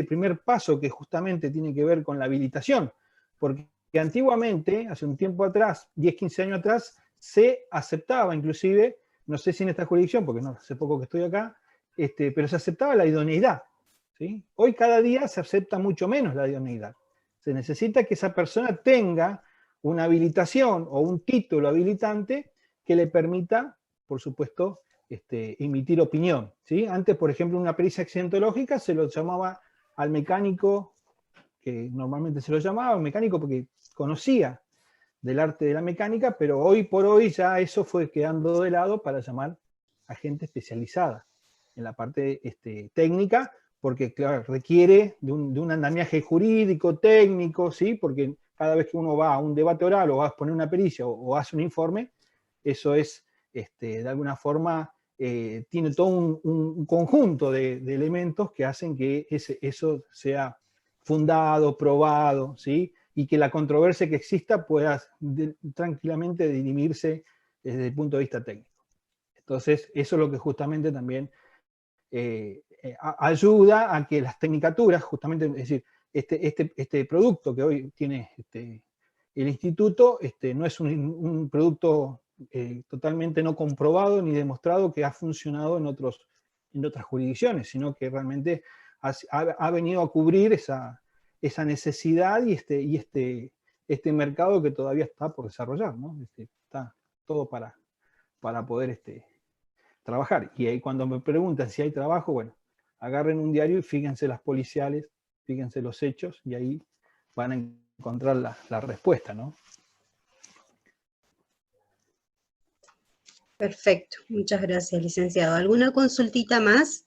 primer paso que justamente tiene que ver con la habilitación, porque antiguamente, hace un tiempo atrás, 10, 15 años atrás, se aceptaba inclusive, no sé si en esta jurisdicción, porque no, hace poco que estoy acá, pero se aceptaba la idoneidad, ¿sí? Hoy cada día se acepta mucho menos la idoneidad. Se necesita que esa persona tenga una habilitación o un título habilitante que le permita, por supuesto, emitir opinión, ¿sí? Antes, por ejemplo, una pericia accidentológica se lo llamaba al mecánico, que normalmente se lo llamaba mecánico porque conocía del arte de la mecánica, pero hoy por hoy ya eso fue quedando de lado para llamar a gente especializada en la parte técnica, porque claro, requiere de un andamiaje jurídico, técnico, ¿sí? Porque cada vez que uno va a un debate oral o va a exponer una pericia o hace un informe, eso es, de alguna forma, tiene todo un conjunto de elementos que hacen que eso sea fundado, probado, ¿sí? Y que la controversia que exista pueda tranquilamente dirimirse desde el punto de vista técnico. Entonces, eso es lo que justamente también ayuda a que las tecnicaturas, justamente, es decir, este producto que hoy tiene el instituto, no es un producto totalmente no comprobado ni demostrado que ha funcionado en otras jurisdicciones, sino que realmente ha venido a cubrir esa necesidad y este mercado que todavía está por desarrollar, ¿no? Está todo para para poder trabajar. Y ahí cuando me preguntan si hay trabajo, bueno, agarren un diario y fíjense las policiales, fíjense los hechos, y ahí van a encontrar la respuesta, ¿no? Perfecto, muchas gracias, licenciado. ¿Alguna consultita más?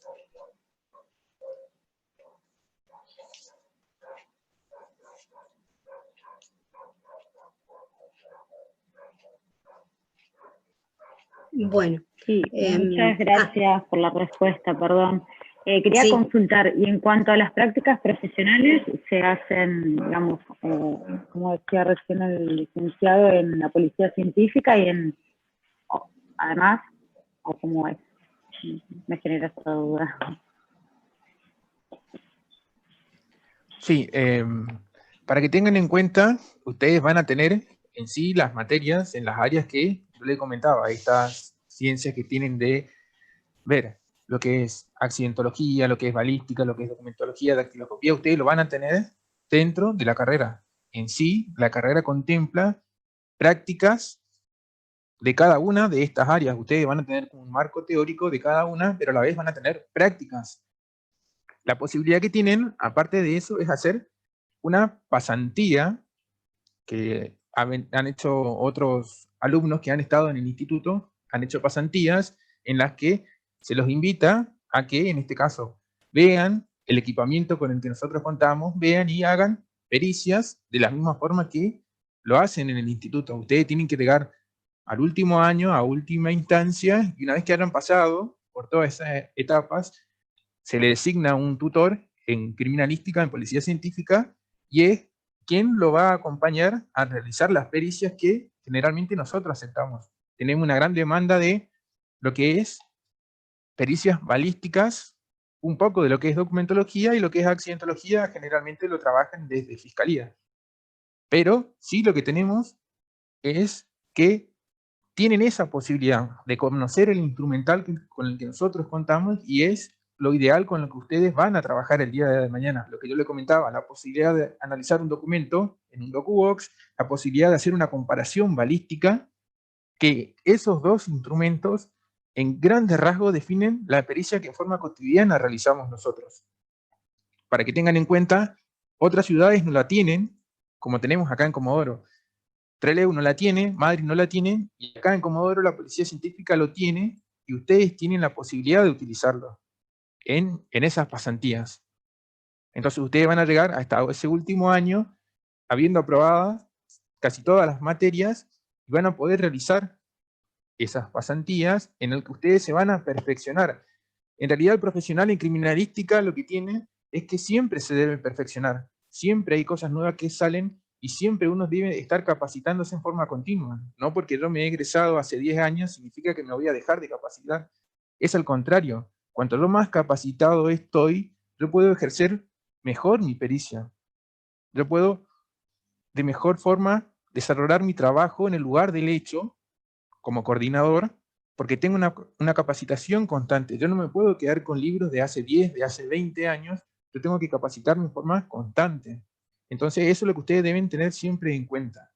Bueno. Sí, muchas gracias por la respuesta, perdón. Quería sí. consultar, y en cuanto a las prácticas profesionales, ¿se hacen, digamos, como decía recién el licenciado, en la policía científica y además, o cómo es? Me genera esta duda. Sí, para que tengan en cuenta, ustedes van a tener en sí las materias en las áreas que yo les comentaba, estas ciencias que tienen de ver lo que es accidentología, lo que es balística, lo que es documentología, dactiloscopía, ustedes lo van a tener dentro de la carrera. En sí, la carrera contempla prácticas de cada una de estas áreas. Ustedes van a tener un marco teórico de cada una, pero a la vez van a tener prácticas. La posibilidad que tienen, aparte de eso, es hacer una pasantía que han hecho otros alumnos que han estado en el instituto, han hecho pasantías en las que se los invita a que, en este caso, vean el equipamiento con el que nosotros contamos, vean y hagan pericias de la misma forma que lo hacen en el instituto. Ustedes tienen que llegar al último año, a última instancia, y una vez que hayan pasado por todas esas etapas, se le designa un tutor en criminalística, en policía científica, y es quien lo va a acompañar a realizar las pericias que generalmente nosotros aceptamos. Tenemos una gran demanda de lo que es pericias balísticas, un poco de lo que es documentología, y lo que es accidentología generalmente lo trabajan desde fiscalía. Pero sí lo que tenemos es que tienen esa posibilidad de conocer el instrumental con el que nosotros contamos, y es lo ideal con lo que ustedes van a trabajar el día de mañana. Lo que yo le comentaba, la posibilidad de analizar un documento en un DocuBox, la posibilidad de hacer una comparación balística, que esos dos instrumentos en grandes rasgos definen la pericia que en forma cotidiana realizamos nosotros. Para que tengan en cuenta, otras ciudades no la tienen, como tenemos acá en Comodoro. Trelew no la tiene, Madrid no la tiene, y acá en Comodoro la policía científica lo tiene, y ustedes tienen la posibilidad de utilizarlo en esas pasantías. Entonces ustedes van a llegar hasta ese último año habiendo aprobado casi todas las materias, y van a poder realizar esas pasantías en el que ustedes se van a perfeccionar. En realidad el profesional en criminalística lo que tiene es que siempre se debe perfeccionar, siempre hay cosas nuevas que salen, y siempre uno debe estar capacitándose en forma continua. No porque yo me he egresado hace 10 años significa que me voy a dejar de capacitar. Es al contrario. Cuanto yo más capacitado estoy, yo puedo ejercer mejor mi pericia. Yo puedo de mejor forma desarrollar mi trabajo en el lugar del hecho como coordinador, porque tengo una capacitación constante. Yo no me puedo quedar con libros de hace 10, de hace 20 años. Yo tengo que capacitarme en forma constante. Entonces eso es lo que ustedes deben tener siempre en cuenta.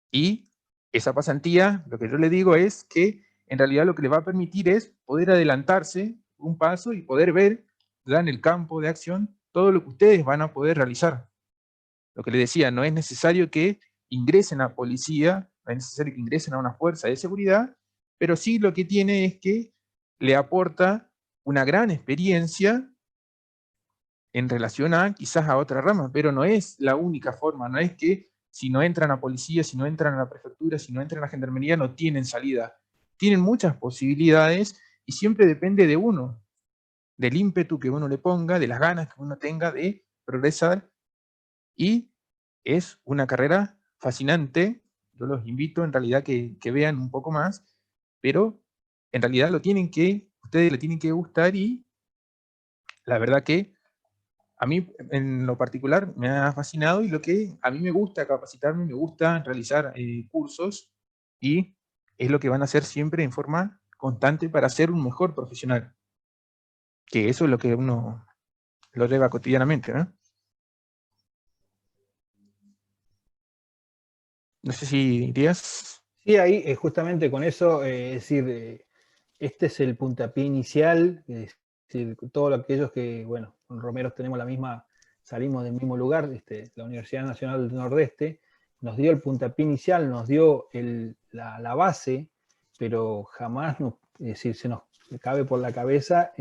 Y esa pasantía, lo que yo le digo es que en realidad lo que le va a permitir es poder adelantarse un paso y poder ver ya en el campo de acción todo lo que ustedes van a poder realizar. Lo que les decía, no es necesario que ingresen a policía, no es necesario que ingresen a una fuerza de seguridad, pero sí lo que tiene es que le aporta una gran experiencia en relación a quizás a otra rama, pero no es la única forma. No es que si no entran a policía, si no entran a la prefectura, si no entran a la gendarmería, no tienen salida. Tienen muchas posibilidades, y siempre depende de uno, del ímpetu que uno le ponga, de las ganas que uno tenga de progresar, y es una carrera fascinante. Yo los invito en realidad que vean un poco más, pero en realidad ustedes le tienen que gustar, y la verdad que a mí en lo particular me ha fascinado, y lo que a mí me gusta capacitarme, me gusta realizar cursos, y es lo que van a hacer siempre en forma constante para ser un mejor profesional, que eso es lo que uno lo lleva cotidianamente, ¿no? No sé si dirías. Sí, ahí justamente con eso, es decir, este es el puntapié inicial, es decir, todos aquellos que, bueno, con Romero tenemos la misma, salimos del mismo lugar, la Universidad Nacional del Nordeste, nos dio el puntapié inicial, nos dio la base, pero jamás es decir, se nos cabe por la cabeza,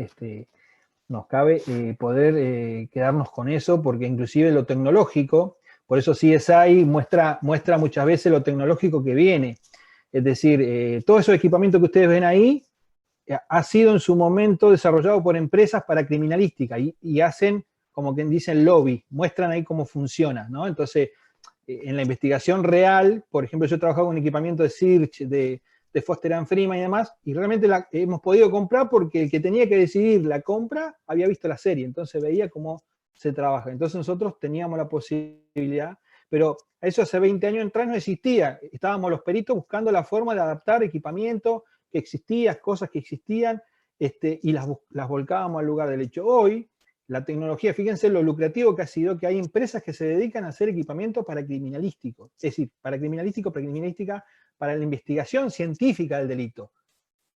nos cabe poder quedarnos con eso, porque inclusive lo tecnológico, por eso CSI muestra muchas veces lo tecnológico que viene. Es decir, todos esos equipamientos que ustedes ven ahí ha sido en su momento desarrollado por empresas para criminalística y hacen, como quien dice, lobby, muestran ahí cómo funciona, ¿no? Entonces, en la investigación real, por ejemplo, yo he trabajado con equipamiento de Search, de Foster and Freeman y demás, y realmente hemos podido comprar porque el que tenía que decidir la compra había visto la serie, entonces veía cómo se trabaja. Entonces nosotros teníamos la posibilidad, pero eso hace 20 años atrás no existía. Estábamos los peritos buscando la forma de adaptar equipamiento que existía, cosas que existían, y las volcábamos al lugar del hecho. Hoy, la tecnología, fíjense lo lucrativo que ha sido, que hay empresas que se dedican a hacer equipamiento para criminalístico, es decir, para criminalística, para la investigación científica del delito.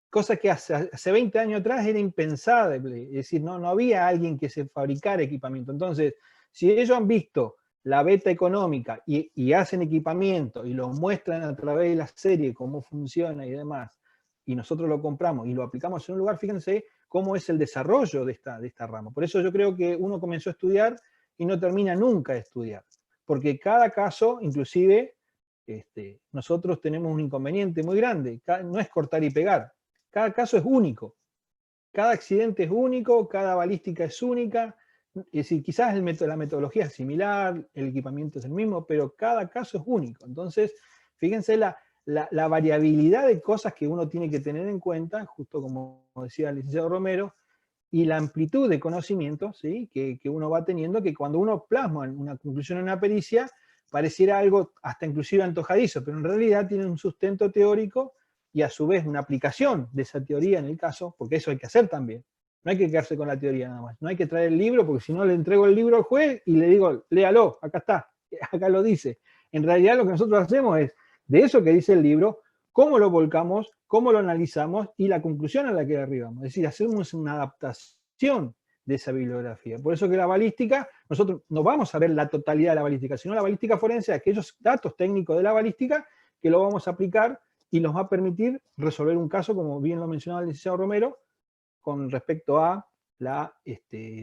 Cosa que hace 20 años atrás era impensable, es decir, no había alguien que se fabricara equipamiento. Entonces, si ellos han visto la beta económica y hacen equipamiento y lo muestran a través de la serie, cómo funciona y demás, y nosotros lo compramos y lo aplicamos en un lugar, fíjense cómo es el desarrollo de esta rama. Por eso yo creo que uno comenzó a estudiar y no termina nunca de estudiar, porque cada caso, inclusive, nosotros tenemos un inconveniente muy grande, no es cortar y pegar, cada caso es único, cada accidente es único, cada balística es única, es decir, quizás la metodología es similar, el equipamiento es el mismo, pero cada caso es único. Entonces, fíjense la variabilidad de cosas que uno tiene que tener en cuenta, justo como decía el licenciado Romero, y la amplitud de conocimiento, ¿sí? que uno va teniendo, que cuando uno plasma una conclusión en una pericia, pareciera algo hasta inclusive antojadizo, pero en realidad tiene un sustento teórico y a su vez una aplicación de esa teoría en el caso, porque eso hay que hacer también. No hay que quedarse con la teoría nada más. No hay que traer el libro, porque si no le entrego el libro al juez y le digo, léalo, acá está, acá lo dice. En realidad lo que nosotros hacemos es, de eso que dice el libro, cómo lo volcamos, cómo lo analizamos y la conclusión a la que arribamos. Es decir, hacemos una adaptación de esa bibliografía. Por eso que la balística, nosotros no vamos a ver la totalidad de la balística, sino la balística forense, aquellos datos técnicos de la balística que lo vamos a aplicar y nos va a permitir resolver un caso, como bien lo mencionaba el licenciado Romero, con respecto a la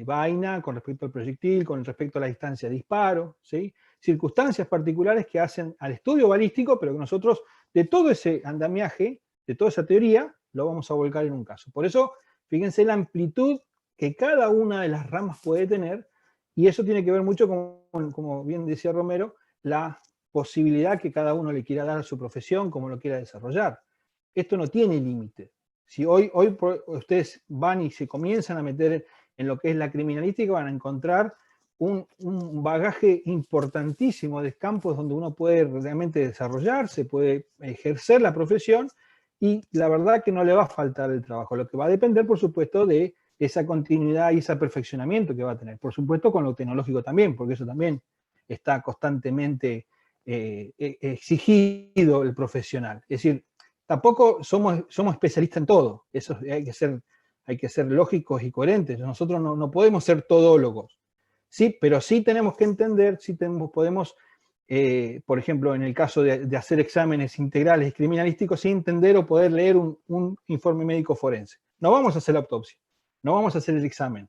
vaina, con respecto al proyectil, con respecto a la distancia de disparo, ¿sí? Circunstancias particulares que hacen al estudio balístico, pero que nosotros, de todo ese andamiaje, de toda esa teoría, lo vamos a volcar en un caso. Por eso, fíjense la amplitud que cada una de las ramas puede tener, y eso tiene que ver mucho con, como bien decía Romero, la posibilidad que cada uno le quiera dar a su profesión, como lo quiera desarrollar. Esto no tiene límite. Si hoy ustedes van y se comienzan a meter en lo que es la criminalística, van a encontrar un bagaje importantísimo de campos donde uno puede realmente desarrollarse, puede ejercer la profesión, y la verdad que no le va a faltar el trabajo. Lo que va a depender, por supuesto, de esa continuidad y ese perfeccionamiento que va a tener. Por supuesto, con lo tecnológico también, porque eso también está constantemente exigido el profesional. Es decir, tampoco somos especialistas en todo. Eso hay que ser lógicos y coherentes. Nosotros no podemos ser todólogos. Sí, pero sí tenemos que entender, podemos, por ejemplo, en el caso de hacer exámenes integrales y criminalísticos, sí entender o poder leer un informe médico forense. No vamos a hacer la autopsia, no vamos a hacer el examen,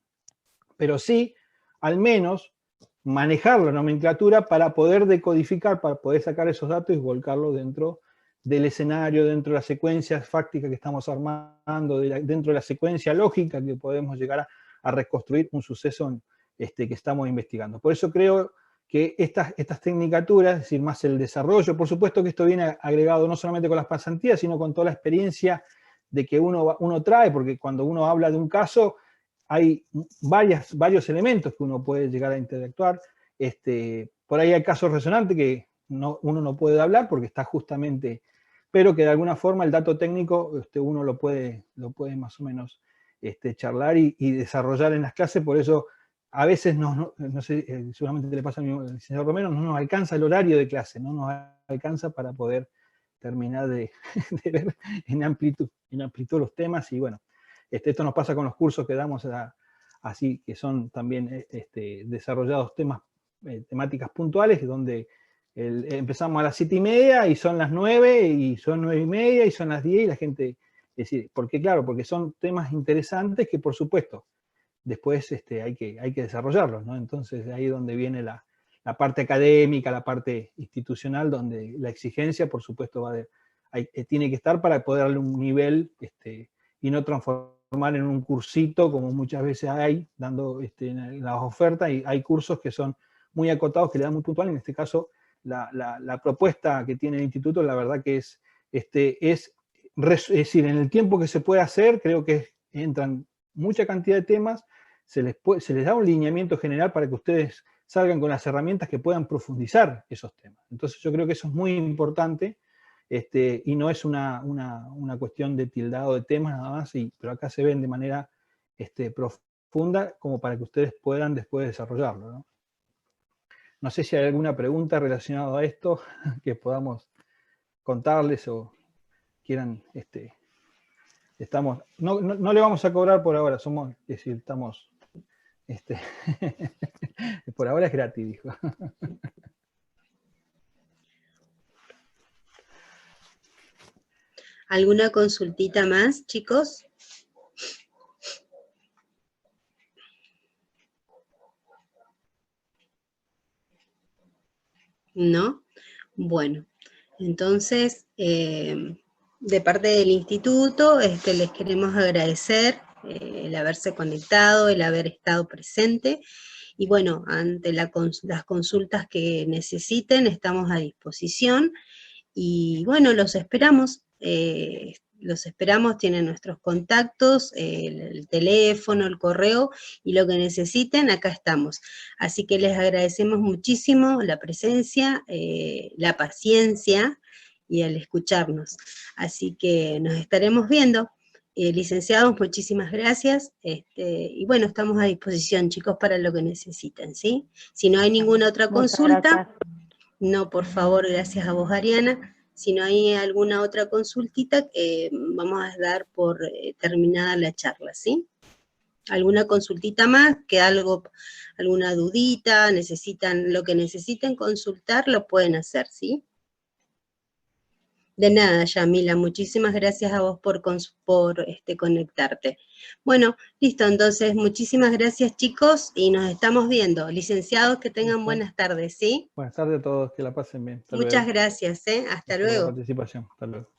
pero sí, al menos, manejar la nomenclatura para poder decodificar, para poder sacar esos datos y volcarlos dentro del escenario, dentro de la secuencia fáctica que estamos armando, dentro de la secuencia lógica que podemos llegar a reconstruir un suceso que estamos investigando. Por eso creo que estas tecnicaturas, es decir, más el desarrollo, por supuesto que esto viene agregado no solamente con las pasantías, sino con toda la experiencia de que uno trae, porque cuando uno habla de un caso, hay varios elementos que uno puede llegar a interactuar. Por ahí hay casos resonantes que uno no puede hablar porque está justamente, pero que de alguna forma el dato técnico uno lo puede más o menos charlar y desarrollar en las clases. Por eso a veces, no sé, seguramente le pasa al señor Romero, no nos alcanza el horario de clase, no nos alcanza para poder terminar de ver en amplitud los temas, y bueno, esto nos pasa con los cursos que damos así, que son también desarrollados temáticas puntuales, donde empezamos a las 7:30 y son las 9, y son 9:30 y son las 10, y la gente, es decir, porque claro, porque son temas interesantes que por supuesto después hay que desarrollarlos, ¿no? Entonces ahí es donde viene la parte académica, la parte institucional, donde la exigencia por supuesto tiene que estar para poder darle un nivel y no transformar en un cursito, como muchas veces hay, dando en las ofertas, y hay cursos que son muy acotados, que le dan muy puntual. En este caso, la propuesta que tiene el instituto, la verdad que es decir, en el tiempo que se puede hacer, creo que entran mucha cantidad de temas, se les da un lineamiento general para que ustedes salgan con las herramientas que puedan profundizar esos temas. Entonces yo creo que eso es muy importante, y no es una cuestión de tildado de temas nada más, pero acá se ven de manera profunda, como para que ustedes puedan después desarrollarlo, ¿no? No sé si hay alguna pregunta relacionada a esto que podamos contarles o quieran. No le vamos a cobrar por ahora, es decir, estamos. Por ahora es gratis, dijo. ¿Alguna consultita más, chicos? ¿No? Bueno, entonces, de parte del instituto, les queremos agradecer el haberse conectado, el haber estado presente, y bueno, ante las consultas que necesiten, estamos a disposición, y bueno, los esperamos, tienen nuestros contactos, el teléfono, el correo, y lo que necesiten, acá estamos. Así que les agradecemos muchísimo la presencia, la paciencia y el escucharnos. Así que nos estaremos viendo. Licenciados, muchísimas gracias. Y bueno, estamos a disposición, chicos, para lo que necesiten, ¿sí? Si no hay ninguna otra consulta, no, por favor, gracias a vos, Ariana. Si no hay alguna otra consultita, vamos a dar por terminada la charla, ¿sí? ¿Alguna consultita más? ¿Alguna dudita? Lo que necesiten consultar, lo pueden hacer, ¿sí? De nada, Yamila, muchísimas gracias a vos por conectarte. Bueno, listo, entonces, muchísimas gracias, chicos, y nos estamos viendo. Licenciados, que tengan buenas tardes, ¿sí? Buenas tardes a todos, que la pasen bien. Muchas gracias, hasta luego. Por la participación. Hasta luego.